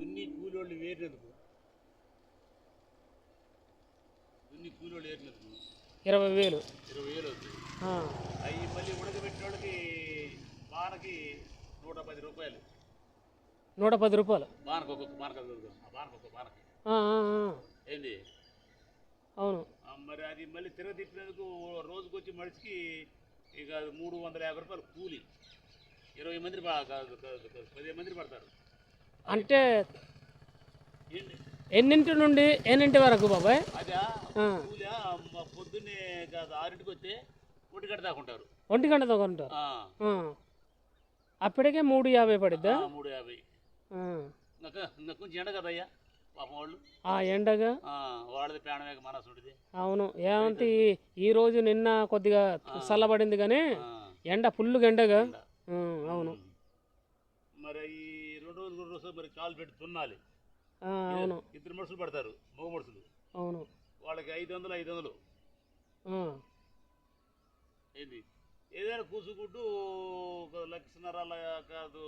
దున్ని కూలోళ్ళు వేరేందుకు దున్ని కూలోళ్ళు వేరేందుకు 20,000 అవుతుంది. అవి మళ్ళీ ఉడకబెట్టిన వాళ్ళకి బానకి 110 రూపాయలు. 110 రూపాయలు బానకు ఒక్కొక్క బానకి ఏంది. అవును. మరి అది మళ్ళీ తిరగతిప్పినందుకు రోజుకి వచ్చి మనిషికి ఇక 350 రూపాయలు కూలి. 20 మంది 15 మంది పడతారు. అంటే ఎన్నింటి నుండి ఎన్నింటి వరకు బాబాయ్? అదే కూలి పొద్దున్నే 6ంటికి వస్తే 1 గంట దాకా ఉంటారు. 1 గంట దాకా ఉంటారు. అప్పటికే 350 పడిద్దా? 350. ఇంకా కొంచెం ఎండ కదయ్యా పాపం వాళ్ళు. ఎండగా వాళ్ళది ప్రాణమే మనసు ఉంటుంది. అవును. ఏమంటే ఈ రోజు నిన్న కొద్దిగా చల్లబడింది కానీ ఎండ ఫుల్గా ఎండగా. అవును. మరి ఈ 2 రోజులు మరి కాలు పెట్టి తున్నాలి. అవును. 2 మనుషులు పడతారు, మగ మనుషులు. అవును. వాళ్ళకి 500 ఏంది. ఏదైనా కూసుగుడ్డు 1,50,000 కాదు,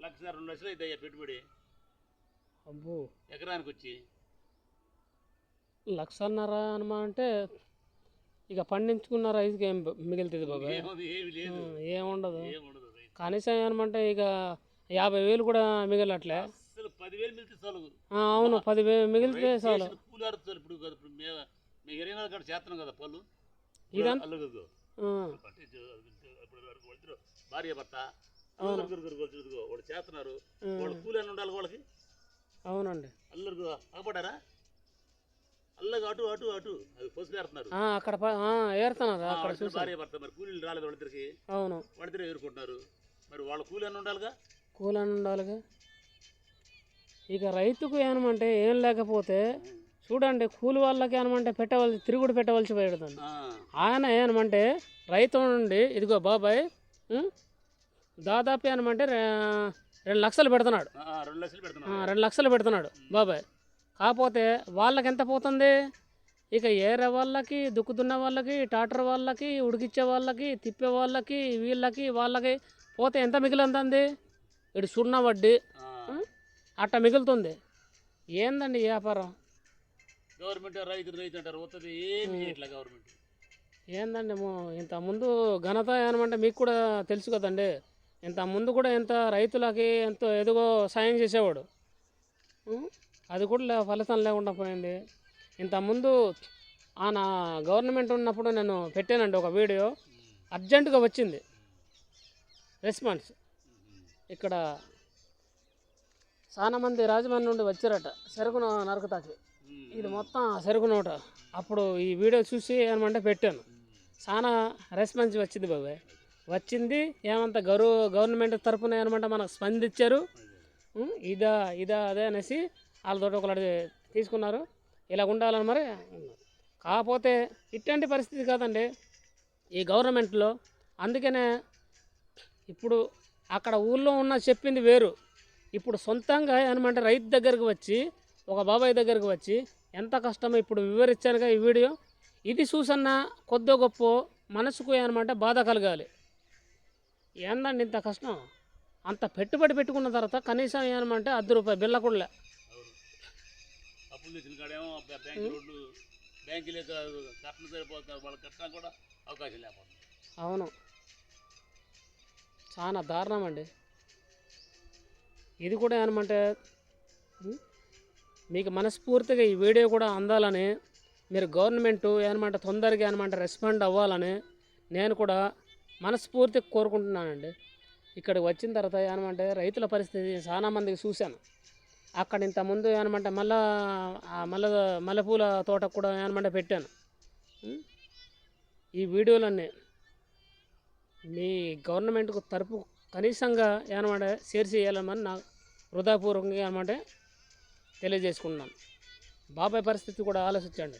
1,00,000 2 లక్షలు అవుతాయ్యా పెట్టుబడి. అబ్బో, ఎకరానికి వచ్చి 1,50,000 అనమా అంటే ఇక పండించుకున్న రైతుకి ఏం మిగులుతుంది బాబాయ్? ఏమి లేదు, ఏముండదు. కనీసం ఏమంటే ఇక 50,000 కూడా మిగలట్లే. అసలు 10,000 మిగిలితే చాలు. అవును, 10,000 మిగిలితే చాలు. కూలి ఆడుతారు ఇప్పుడు మేము ఎరిగిన కాడ చేస్తున్నాం కదా పళ్ళు. ఇదంతా భార్య భర్త వాళ్ళు చేస్తున్నారు. వాళ్ళు కూలి అని ఉండాలి వాళ్ళకి. అవునండి. అల్లరు అగపడ్డారా? అల్లగా అటు అటు అటు అది పసుపు ఏరుతున్నారు. అక్కడ ఏరుతున్నారు అక్కడ. భార్య భర్త మరి కూలీలు రాలేదు వాళ్ళిద్దరికి. అవును, వాళ్ళిద్దరే ఏరుకుంటున్నారు. మరి వాళ్ళ కూలి అని ఉండాలిగా. కూలి అని ఉండాలిగా. ఇక రైతుకు ఏమంటే ఏం లేకపోతే చూడండి, కూలి వాళ్ళకి ఏమంటే తిరుగుడు పెట్టవలసి పెడుతుంది. ఆయన ఏమంటే రైతు నుండి ఇదిగో బాబాయ్ దాదాపు ఏమంటే 2 లక్షలు పెడుతున్నాడు. 2 లక్షలు పెడుతున్నాడు బాబాయ్. కాకపోతే వాళ్ళకి ఎంత పోతుంది? ఇక ఏరే వాళ్ళకి, దుక్కుతున్న వాళ్ళకి, ట్రాక్టర్ వాళ్ళకి, ఉడికిచ్చే వాళ్ళకి, తిప్పే వాళ్ళకి, వాళ్ళకి పోతే ఎంత మిగిలిందండి? ఇటు సున్నా వడ్డీ అట్ట మిగులుతుంది. ఏందండి వ్యాపారం? గవర్నమెంట్ రైతు అంటారు, వస్తుంది ఏమి చేయట్లే గవర్నమెంట్. ఏందండి ఇంతకుముందు ఘనత ఏమంటే మీకు కూడా తెలుసు కదండి. ఇంతకుముందు కూడా ఎంత రైతులకి ఎంతో ఎదుగో సాయం చేసేవాడు. అది కూడా ఫలితం లేకుండా పోయింది. ఇంతకుముందు నా గవర్నమెంట్ ఉన్నప్పుడు నేను పెట్టానండి ఒక వీడియో. అర్జెంటుగా వచ్చింది రెస్పాన్స్. ఇక్కడ చాలామంది రాజమండ్రి నుండి వచ్చారట చెరుకు నరకతాకి. ఇది మొత్తం చెరుకు నోట. అప్పుడు ఈ వీడియో చూసి ఏమంటే పెట్టాను. చాలా రెస్పాన్స్ వచ్చింది బాబాయ్. వచ్చింది ఏమంత గవర్నమెంట్ తరఫున ఏమంటే మనకు స్పందించారు. ఇదా అదే అనేసి వాళ్ళతో ఒకటి తీసుకున్నారు. ఇలా ఉండాలని మరి. కాకపోతే ఇట్లాంటి పరిస్థితి కాదండి ఈ గవర్నమెంట్లో. అందుకనే ఇప్పుడు అక్కడ ఊళ్ళో ఉన్న చెప్పింది వేరు. ఇప్పుడు సొంతంగా ఏమంటే రైతు దగ్గరకు వచ్చి, ఒక బాబాయ్ దగ్గరకు వచ్చి ఎంత కష్టమో ఇప్పుడు వివరించానుగా ఈ వీడియో. ఇది చూసన్నా కొద్దో గొప్ప మనసుకు ఏమంటే బాధ కలగాలి. ఏందండి ఇంత కష్టం? అంత పెట్టుబడి పెట్టుకున్న తర్వాత కనీసం ఏమంటే ₹10 బిల్ల కూడా అప్పులు తెచ్చిన కాడేమో బ్యాంకులు కట్టడం సరిపోతున్నారు, వాళ్ళకి కట్టడం కూడా అవకాశం లేకపోతుంది. అవును, చాలా దారుణం అండి ఇది కూడా. ఏమంటే మీకు మనస్ఫూర్తిగా ఈ వీడియో కూడా అందాలని, మీరు గవర్నమెంటు ఏమంటే తొందరగా ఏమంటే రెస్పాండ్ అవ్వాలని నేను కూడా మనస్ఫూర్తిగా కోరుకుంటున్నానండి. ఇక్కడికి వచ్చిన తర్వాత ఏమంటే రైతుల పరిస్థితి చాలామందికి చూశాను. అక్కడ ఇంతకుముందు ఏమంటే మల్లెపూల తోటకు కూడా ఏమంటే పెట్టాను. ఈ వీడియోలన్నీ మీ గవర్నమెంట్కు తరపు కనీసంగా ఏమంటే షేర్ చేయాలని నా హృదయపూర్వకంగా ఏమంటే తెలియజేసుకున్నాను. బాబాయ్ పరిస్థితి కూడా ఆలోచించండి.